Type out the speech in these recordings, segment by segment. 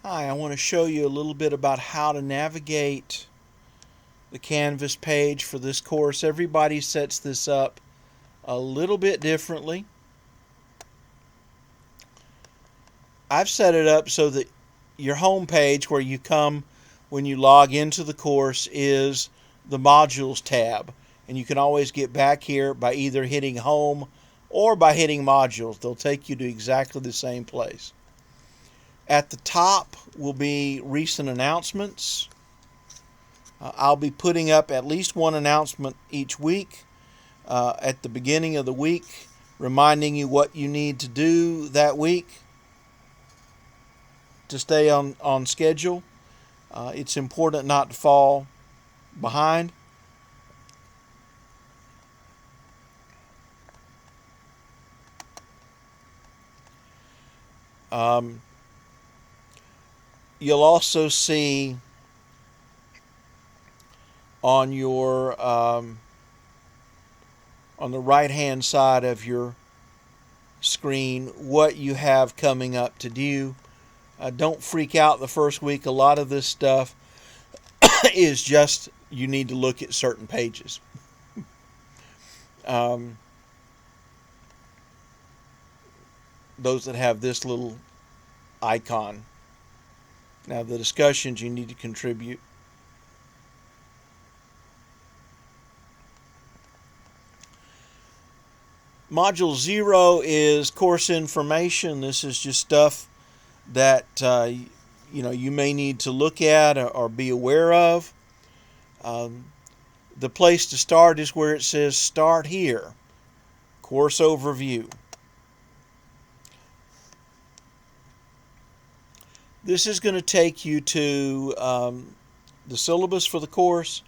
Hi, I want to show you a little bit about how to navigate the Canvas page for this course. Everybody sets this up a little bit differently. I've set it up so that your home page where you come when you log into the course is the Modules tab. And you can always get back here by either hitting Home or by hitting Modules. They'll take you to exactly the same place. At the top will be recent announcements. I'll be putting up at least one announcement each week at the beginning of the week, reminding you what you need to do that week to stay on schedule. It's important not to fall behind. Um, you'll also see on your on the right hand side of your screen what you have coming up to do. Don't freak out the first week. A lot of this stuff is just you need to look at certain pages. Um, those that have this little icon. Now, the discussions you need to contribute. Module 0 is course information. This is just stuff that you may need to look at or be aware of. The place to start is where it says Start Here, Course Overview. This is going to take you to the syllabus for the course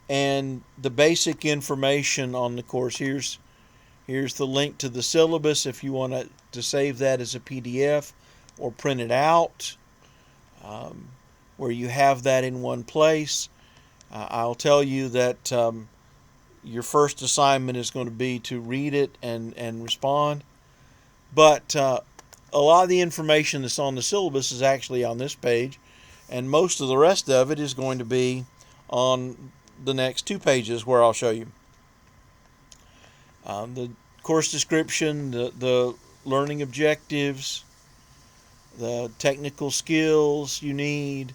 and the basic information on the course. Here's the link to the syllabus if you want to save that as a PDF or print it out, where you have that in one place. I'll tell you that your first assignment is going to be to read it and respond. But a lot of the information that's on the syllabus is actually on this page, and most of the rest of it is going to be on the next two pages where I'll show you. The course description, the learning objectives, the technical skills you need,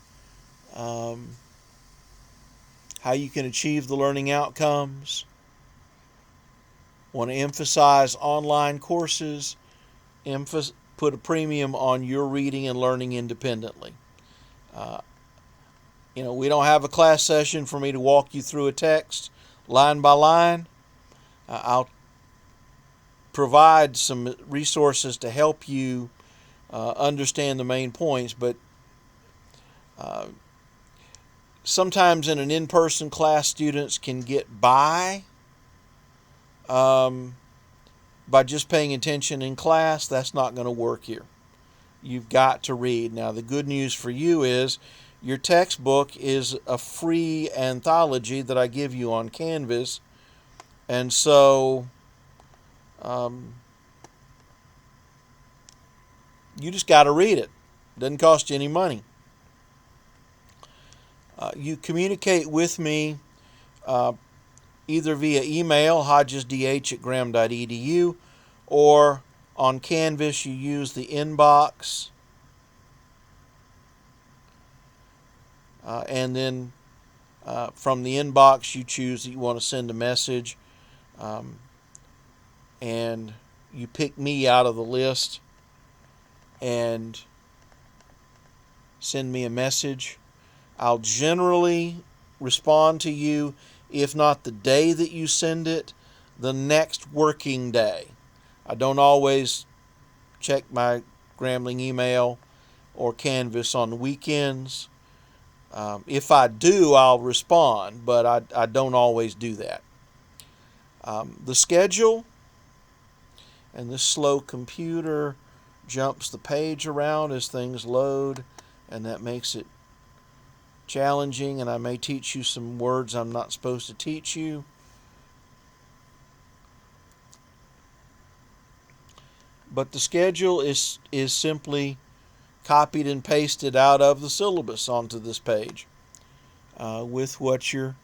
how you can achieve the learning outcomes. Want to emphasize online courses, put a premium on your reading and learning independently. We don't have a class session for me to walk you through a text line by line. I'll provide some resources to help you understand the main points, but sometimes in an in-person class, students can get by just paying attention in class. That's not going to work here. You've got to read. Now, the good news for you is your textbook is a free anthology that I give you on Canvas, and so you just got to read it. Doesn't cost you any money. You communicate with me either via email, hodgesdh@graham.edu, or on Canvas you use the inbox, and then from the inbox you choose that you want to send a message, and you pick me out of the list and send me a message. I'll generally respond to you, if not the day that you send it, the next working day. I don't always check my Grambling email or Canvas on the weekends. If I do, I'll respond, but I don't always do that. The schedule, and this slow computer jumps the page around as things load, and that makes it challenging, and I may teach you some words I'm not supposed to teach you. But the schedule is simply copied and pasted out of the syllabus onto this page with what you're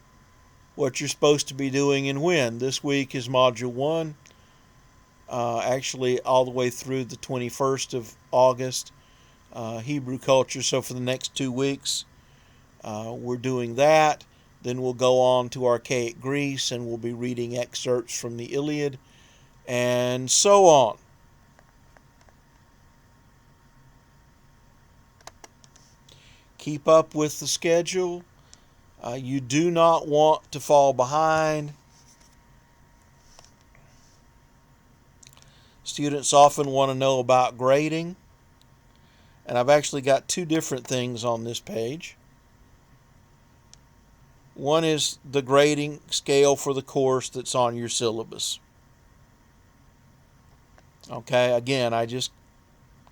supposed to be doing and when. This week is Module 1, actually all the way through the 21st of August, Hebrew culture. So for the next 2 weeks, we're doing that. Then we'll go on to Archaic Greece, and we'll be reading excerpts from the Iliad, and so on. Keep up with the schedule. You do not want to fall behind. Students often want to know about grading, and I've actually got 2 different things on this page. One is the grading scale for the course that's on your syllabus. Okay, again, I just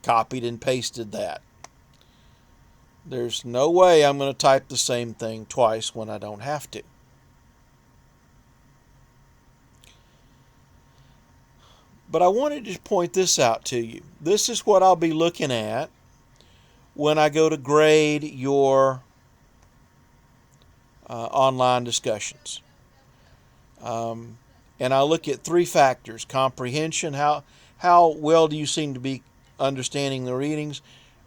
copied and pasted that. There's no way I'm going to type the same thing twice when I don't have to. But I wanted to point this out to you. This is what I'll be looking at when I go to grade your online discussions. And I look at 3 factors: comprehension, how well do you seem to be understanding the readings,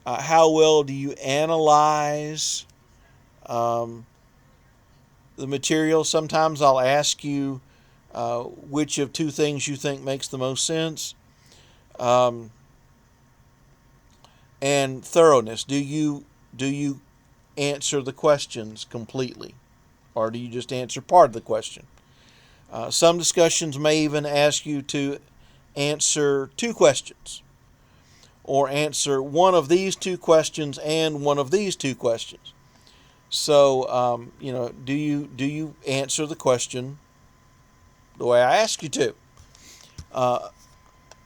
how well do you analyze the material. Sometimes I'll ask you which of 2 things you think makes the most sense, and thoroughness. Do you answer the questions completely, or do you just answer part of the question? Some discussions may even ask you to answer 2 questions, or answer one of these 2 questions and one of these 2 questions. So, do you answer the question the way I ask you to?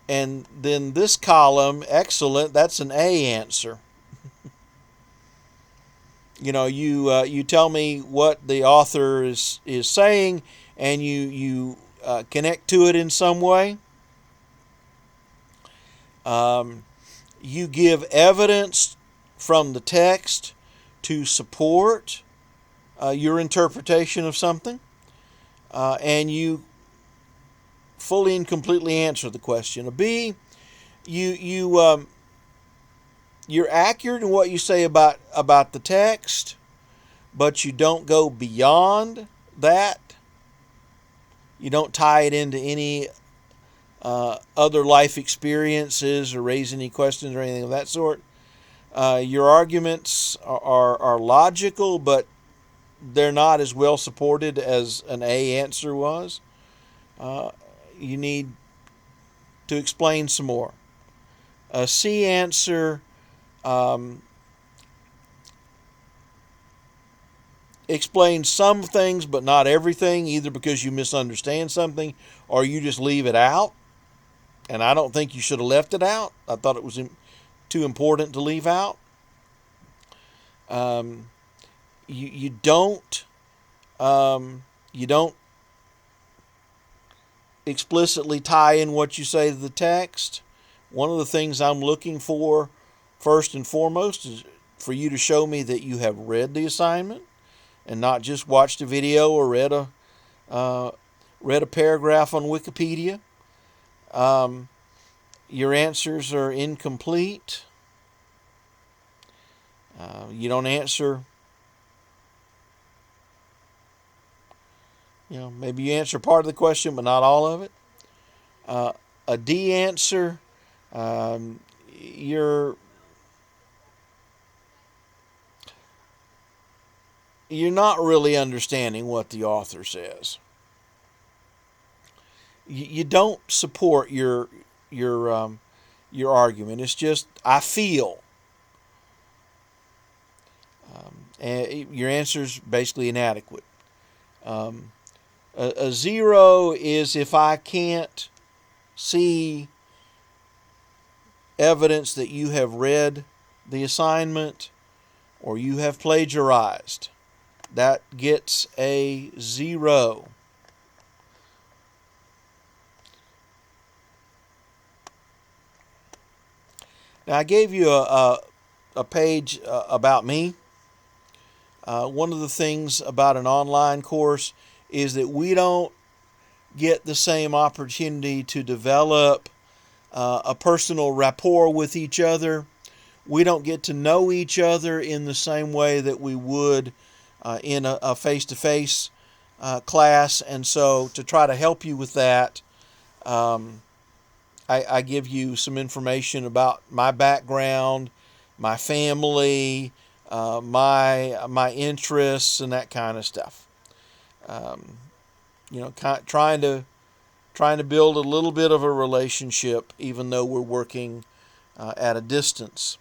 And then this column, excellent, that's an A answer. You tell me what the author is saying, and you connect to it in some way. You give evidence from the text to support your interpretation of something, and you fully and completely answer the question. A B, you're accurate in what you say about the text, but you don't go beyond that. You don't tie it into any other life experiences or raise any questions or anything of that sort. Your arguments are logical, but they're not as well supported as an A answer was. You need to explain some more. A C answer explains some things but not everything, either because you misunderstand something or you just leave it out. And I don't think you should have left it out. I thought it was too important to leave out. You don't explicitly tie in what you say to the text. One of the things I'm looking for first and foremost is for you to show me that you have read the assignment and not just watched a video or read a paragraph on Wikipedia. Your answers are incomplete. You don't answer. Maybe you answer part of the question, but not all of it. A D answer, you're not really understanding what the author says. You don't support your argument. It's just, I feel. And your answer's basically inadequate. A 0 is if I can't see evidence that you have read the assignment or you have plagiarized. That gets a 0. Now I gave you a a page about me. One of the things about an online course is that we don't get the same opportunity to develop a personal rapport with each other. We don't get to know each other in the same way that we would in a face-to-face class. And so to try to help you with that, I give you some information about my background, my family, my interests, and that kind of stuff. Um, trying to build a little bit of a relationship, even though we're working at a distance.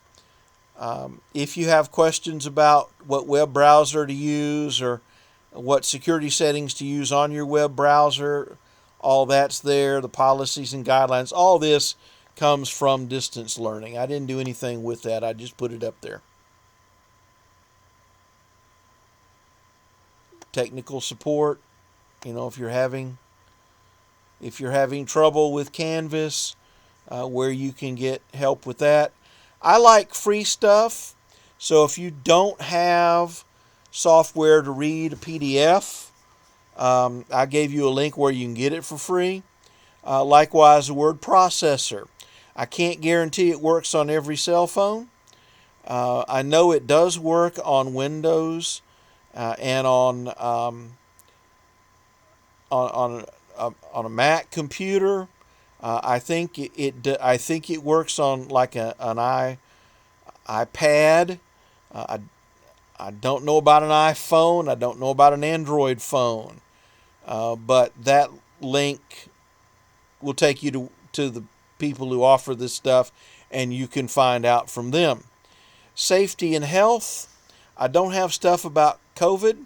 If you have questions about what web browser to use or what security settings to use on your web browser, all that's there, the policies and guidelines, all this comes from distance learning. I didn't do anything with that. I just put it up there. Technical support, if you're having trouble with Canvas, where you can get help with that. I like free stuff, so if you don't have software to read a PDF, I gave you a link where you can get it for free. Likewise, a word processor. I can't guarantee it works on every cell phone. I know it does work on Windows and on a Mac computer. I think it works on like an iPad. I don't know about an iPhone. I don't know about an Android phone. But that link will take you to the people who offer this stuff, and you can find out from them. Safety and health. I don't have stuff about COVID.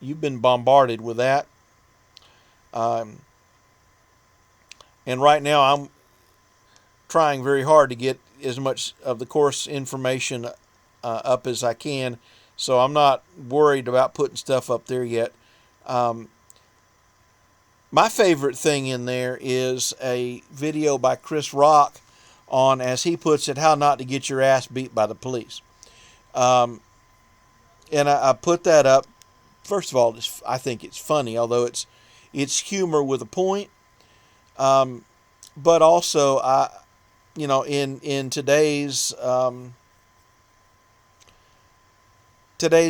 You've been bombarded with that. And right now I'm trying very hard to get as much of the course information up as I can, so I'm not worried about putting stuff up there yet. My favorite thing in there is a video by Chris Rock on, as he puts it, how not to get your ass beat by the police. And I put that up. First of all, I think it's funny, although it's humor with a point. But also, in today's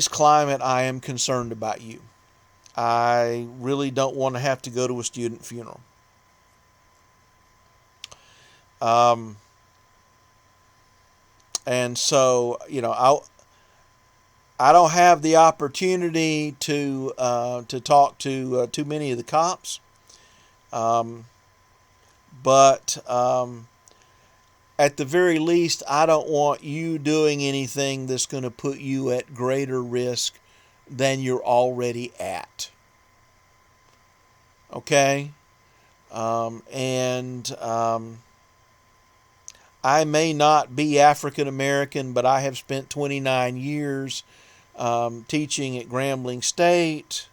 climate, I am concerned about you. I really don't want to have to go to a student funeral. And so, I don't have the opportunity to talk to too many of the cops. But at the very least, I don't want you doing anything that's going to put you at greater risk than you're already at. Okay? I may not be African American, but I have spent 29 years teaching at Grambling State.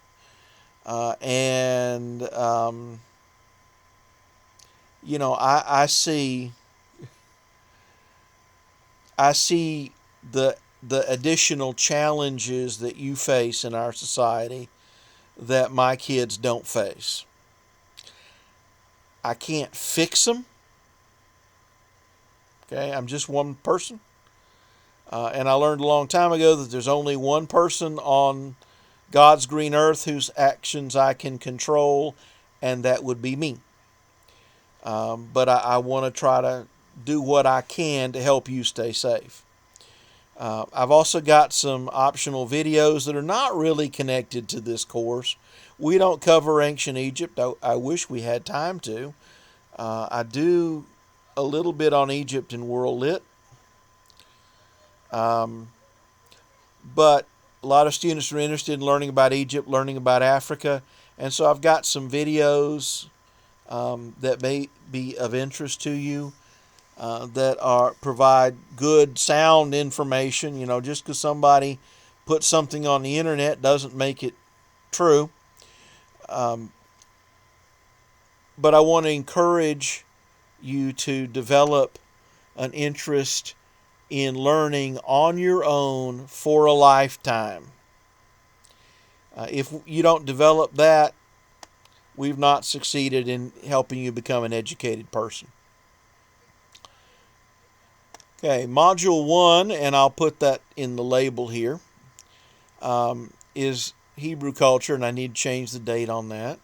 I see the additional challenges that you face in our society that my kids don't face. I can't fix them. Okay, I'm just one person. And I learned a long time ago that there's only one person on God's green earth whose actions I can control, and that would be me. But I want to try to do what I can to help you stay safe. I've also got some optional videos that are not really connected to this course. We don't cover ancient Egypt. I wish we had time to. I do a little bit on Egypt in World Lit. But a lot of students are interested in learning about Egypt, learning about Africa. And so I've got some videos that may be of interest to you. That provide good sound information. Just because somebody puts something on the internet doesn't make it true. But I want to encourage you to develop an interest in learning on your own for a lifetime. If you don't develop that, we've not succeeded in helping you become an educated person. Okay, Module 1, and I'll put that in the label here, is Hebrew culture, and I need to change the date on that.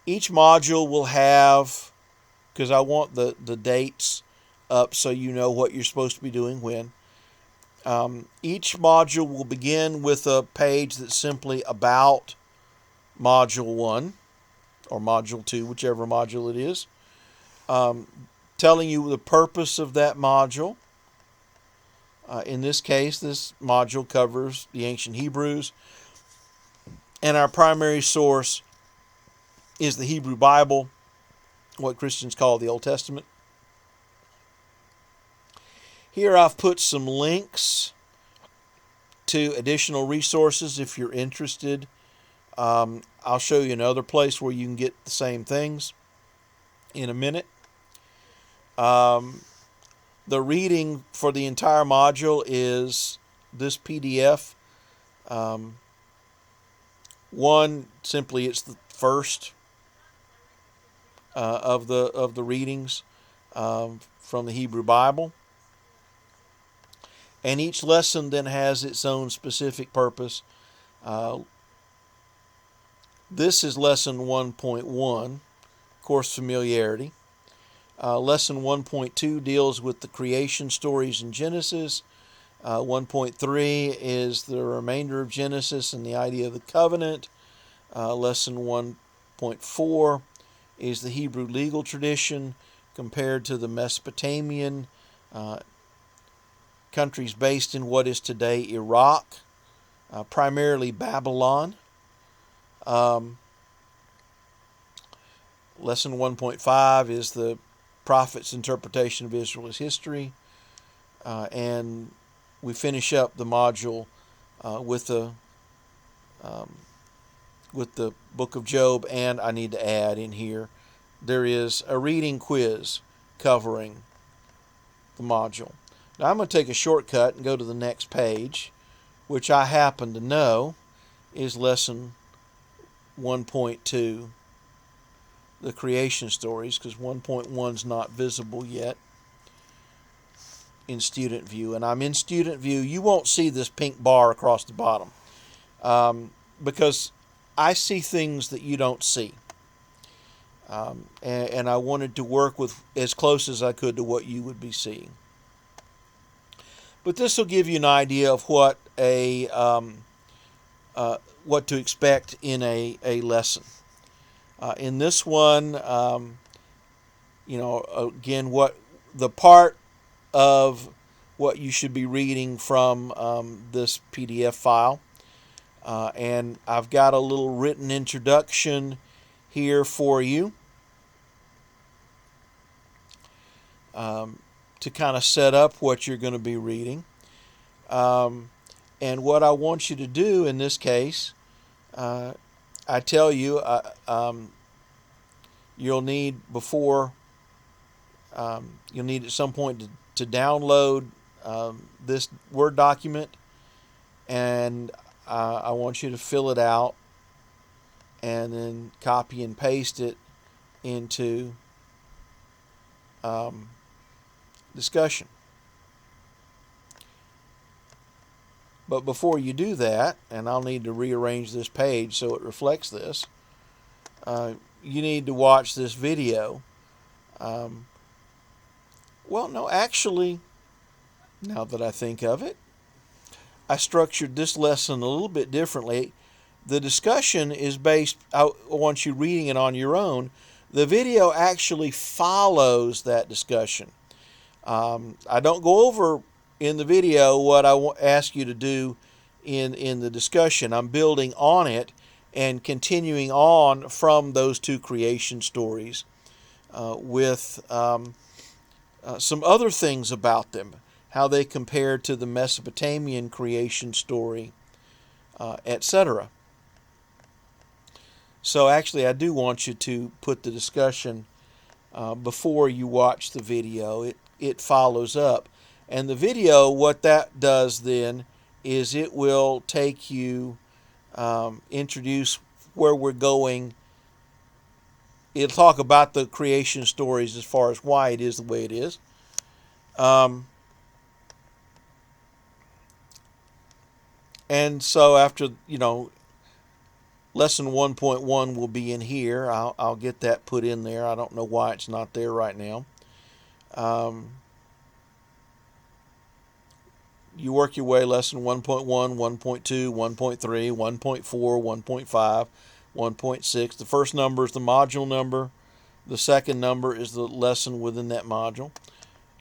Each module will have, because I want the dates up so you know what you're supposed to be doing when. Each module will begin with a page that's simply about Module 1 or Module 2, whichever module it is, telling you the purpose of that module. In this case, this module covers the ancient Hebrews, and our primary source is the Hebrew Bible, what Christians call the Old Testament. Here I've put some links to additional resources if you're interested. I'll show you another place where you can get the same things in a minute. The reading for the entire module is this PDF. One, simply it's the first of the readings from the Hebrew Bible. And each lesson then has its own specific purpose. This is lesson 1.1, course familiarity. Lesson 1.2 deals with the creation stories in Genesis. 1.3 is the remainder of Genesis and the idea of the covenant. Lesson 1.4 is the Hebrew legal tradition compared to the Mesopotamian countries based in what is today Iraq, primarily Babylon. Lesson 1.5 is the prophet's interpretation of Israel's history. And we finish up the module with the book of Job, and I need to add in here, there is a reading quiz covering the module. Now I'm going to take a shortcut and go to the next page, which I happen to know is lesson 1.2, the creation stories, because 1.1 is not visible yet in student view. And I'm in student view. You won't see this pink bar across the bottom because I see things that you don't see. And I wanted to work with as close as I could to what you would be seeing. But this will give you an idea of what what to expect in a lesson. In this one, again, what the part of what you should be reading from this PDF file. And I've got a little written introduction here for you to kind of set up what you're going to be reading. And what I want you to do in this case, I tell you, you'll need at some point to download this Word document, and I want you to fill it out and then copy and paste it into discussion. But before you do that, and I'll need to rearrange this page so it reflects this, you need to watch this video. Well, no, actually, now that I think of it, I structured this lesson a little bit differently. The discussion is based, I want you reading it on your own. The video actually follows that discussion. I don't go over in the video what I ask you to do in the discussion. I'm building on it and continuing on from those two creation stories with some other things about them, how they compare to the Mesopotamian creation story, etc. So actually I do want you to put the discussion before you watch the video. It follows up. And the video, what that does then is it will take you, introduce where we're going. It'll talk about the creation stories as far as why it is the way it is. And so after, lesson 1.1 will be in here. I'll get that put in there. I don't know why it's not there right now. You work your way, lesson 1.1, 1.2, 1.3, 1.4, 1.5, 1.6. The first number is the module number. The second number is the lesson within that module.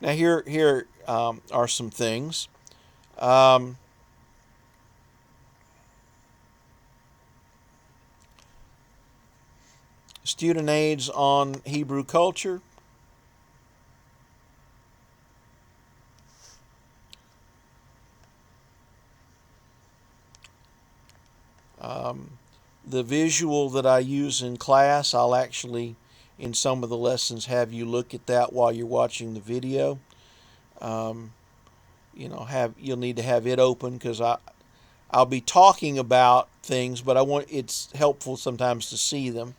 Now here are some things. Student aids on Hebrew culture. The visual that I use in class, I'll actually, in some of the lessons, have you look at that while you're watching the video. You'll need to have it open because I'll be talking about things, but it's helpful sometimes to see them.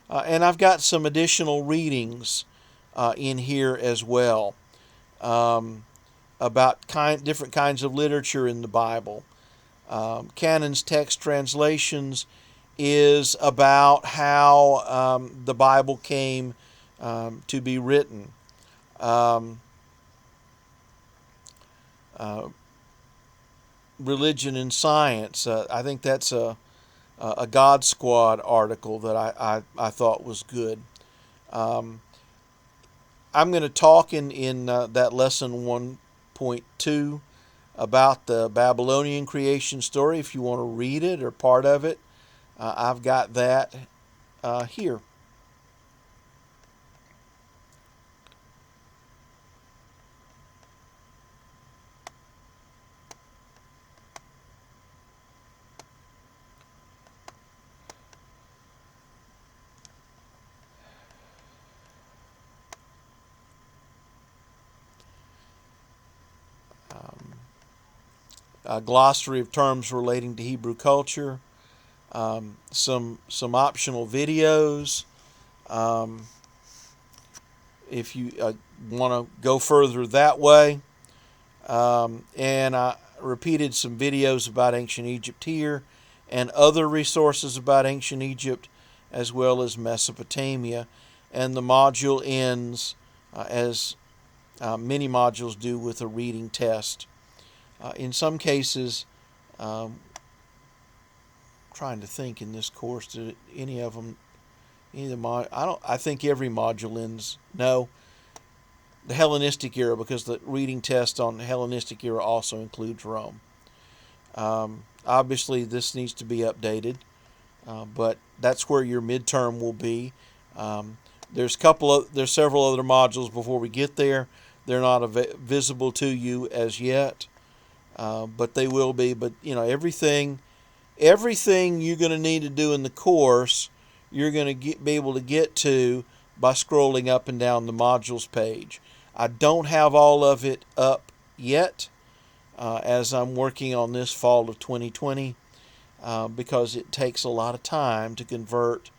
And I've got some additional readings in here as well about different kinds of literature in the Bible. Canon's text translations is about how the Bible came to be written. Religion and science. I think that's a God Squad article that I thought was good. I'm going to talk in that lesson 1.2 about the Babylonian creation story. If you want to read it or part of it, I've got that here. A glossary of terms relating to Hebrew culture, some optional videos. If you want to go further that way, and I repeated some videos about ancient Egypt here, and other resources about ancient Egypt, as well as Mesopotamia. And the module ends as many modules do with a reading test. In some cases, trying to think in this course, did any of the I think every module ends. No, the Hellenistic era, because the reading test on the Hellenistic era also includes Rome. Obviously, this needs to be updated, but that's where your midterm will be. There's several other modules before we get there. They're not visible to you as yet. But they will be. But everything you're going to need to do in the course, you're going to be able to get to by scrolling up and down the modules page. I don't have all of it up yet, as I'm working on this fall of 2020, because it takes a lot of time to convert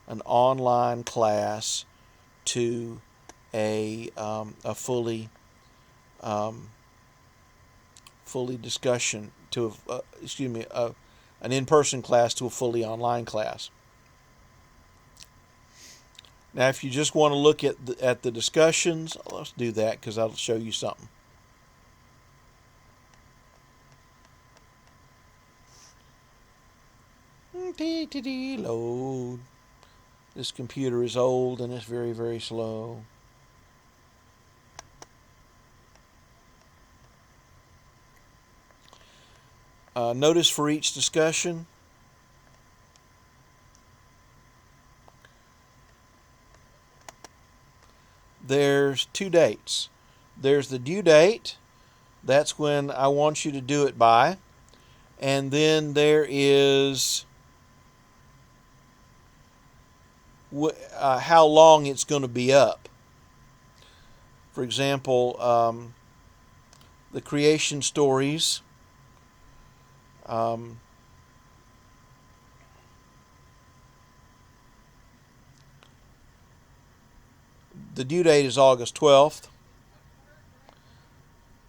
an online class to a fully discussion to an in-person class to a fully online class. Now, if you just want to look at the discussions, let's do that because that'll show you something. Load. This computer is old and it's very, very slow. Notice for each discussion, there's two dates. There's the due date, that's when I want you to do it by, and then there is how long it's going to be up. For example, the creation stories. The due date is August 12th.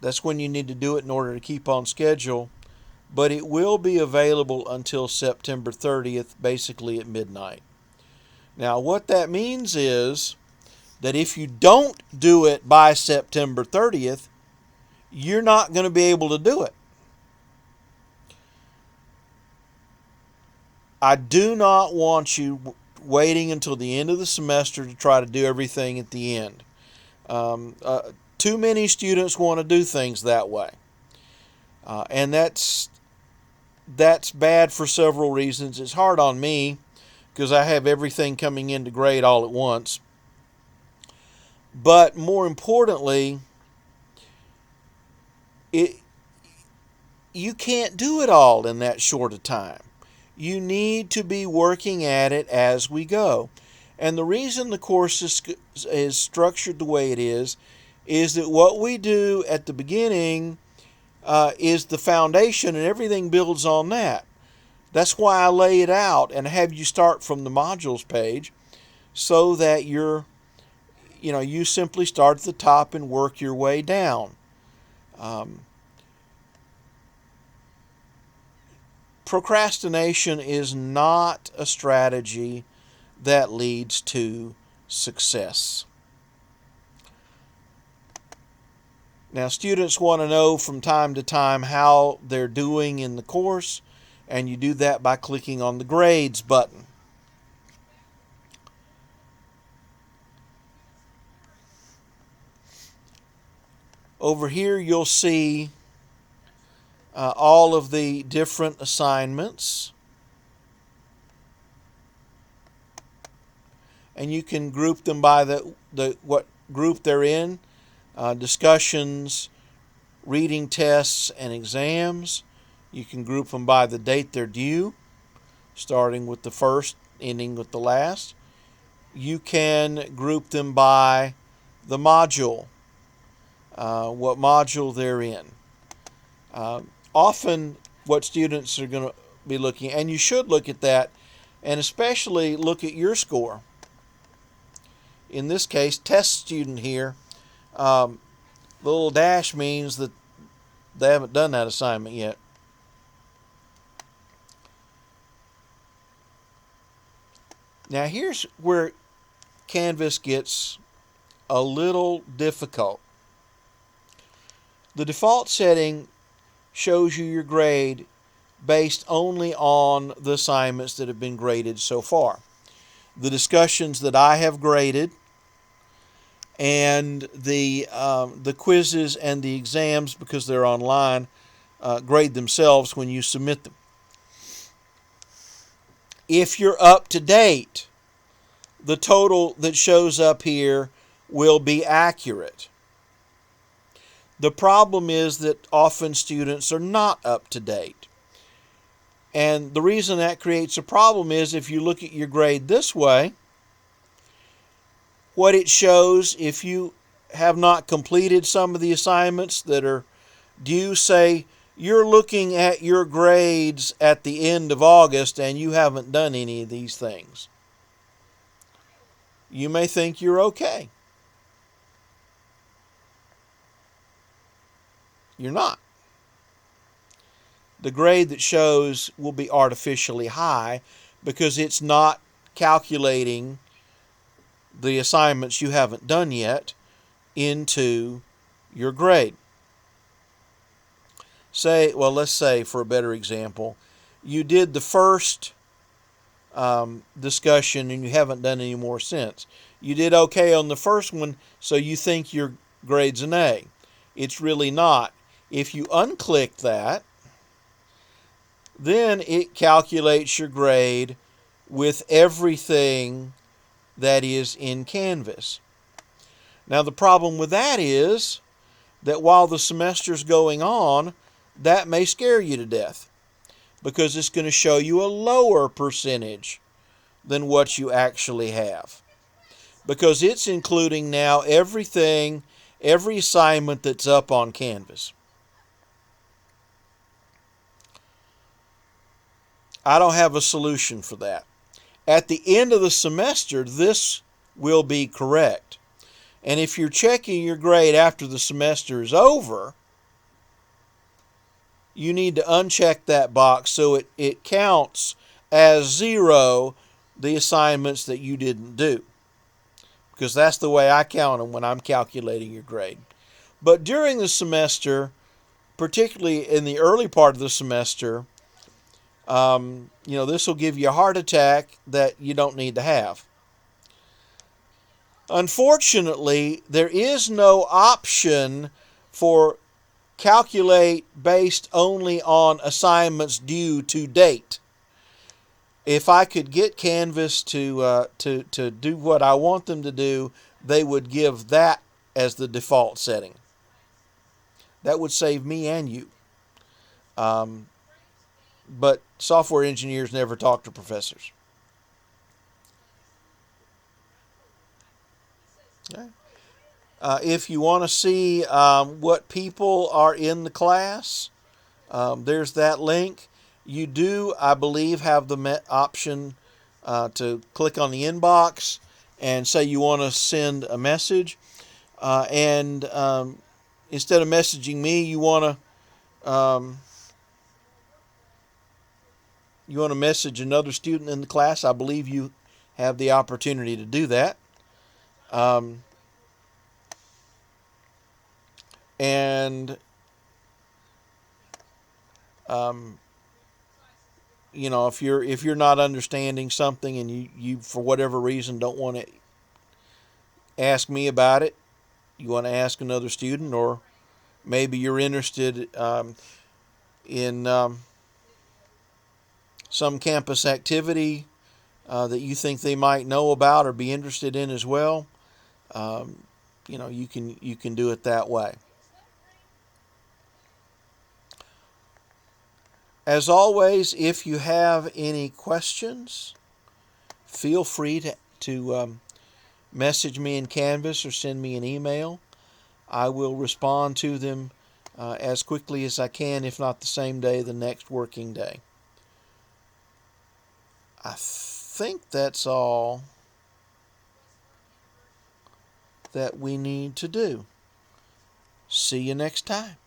That's when you need to do it in order to keep on schedule. But it will be available until September 30th, basically at midnight. Now, what that means is that if you don't do it by September 30th, you're not going to be able to do it. I do not want you waiting until the end of the semester to try to do everything at the end. Too many students want to do things that way. And that's bad for several reasons. It's hard on me because I have everything coming into grade all at once. But more importantly, you can't do it all in that short a time. You need to be working at it as we go. And the reason the course is structured the way it is that what we do at the beginning is the foundation, and everything builds on that. That's why I lay it out and have you start from the modules page so that you simply start at the top and work your way down. Procrastination is not a strategy that leads to success. Now, students want to know from time to time how they're doing in the course, and you do that by clicking on the grades button. Over here, you'll see all of the different assignments, and you can group them by what group they're in. Discussions, reading tests, and exams. You can group them by the date they're due, starting with the first, ending with the last. You can group them by the module, what module they're in. Often what students are going to be looking at, and you should look at that, and especially look at your score. In this case, test student here, the little dash means that they haven't done that assignment yet. Now here's where Canvas gets a little difficult. The default setting shows you your grade based only on the assignments that have been graded so far. The discussions that I have graded and the quizzes and the exams, because they're online, grade themselves when you submit them. If you're up to date, the total that shows up here will be accurate. The problem is that often students are not up to date. And the reason that creates a problem is if you look at your grade this way, what it shows, if you have not completed some of the assignments that are due, say you're looking at your grades at the end of August and you haven't done any of these things, you may think you're okay. You're not. The grade that shows will be artificially high because it's not calculating the assignments you haven't done yet into your grade. Let's say for a better example, you did the first discussion and you haven't done any more since. You did okay on the first one, so you think your grade's an A. It's really not. If you unclick that, then it calculates your grade with everything that is in Canvas. Now the problem with that is that while the semester's going on, that may scare you to death because it's going to show you a lower percentage than what you actually have, because it's including now everything, every assignment that's up on Canvas. I don't have a solution for that. At the end of the semester, this will be correct. And if you're checking your grade after the semester is over, you need to uncheck that box so it counts as 0 the assignments that you didn't do. Because that's the way I count them when I'm calculating your grade. But during the semester, particularly in the early part of the semester, this will give you a heart attack that you don't need to have. Unfortunately, there is no option for calculate based only on assignments due to date. If I could get Canvas to do what I want them to do, they would give that as the default setting. That would save me and you. But software engineers never talk to professors. Okay. If you want to see what people are in the class, there's that link. You do, I believe, have the option to click on the inbox and say you want to send a message. And instead of messaging me, you want to message another student in the class. I believe you have the opportunity to do that. And if you're not understanding something and you for whatever reason don't want to ask me about it, you want to ask another student, or maybe you're interested in some campus activity that you think they might know about or be interested in as well, you can do it that way. As always, if you have any questions, feel free to message me in Canvas or send me an email. I will respond to them as quickly as I can, if not the same day, the next working day. I think that's all that we need to do. See you next time.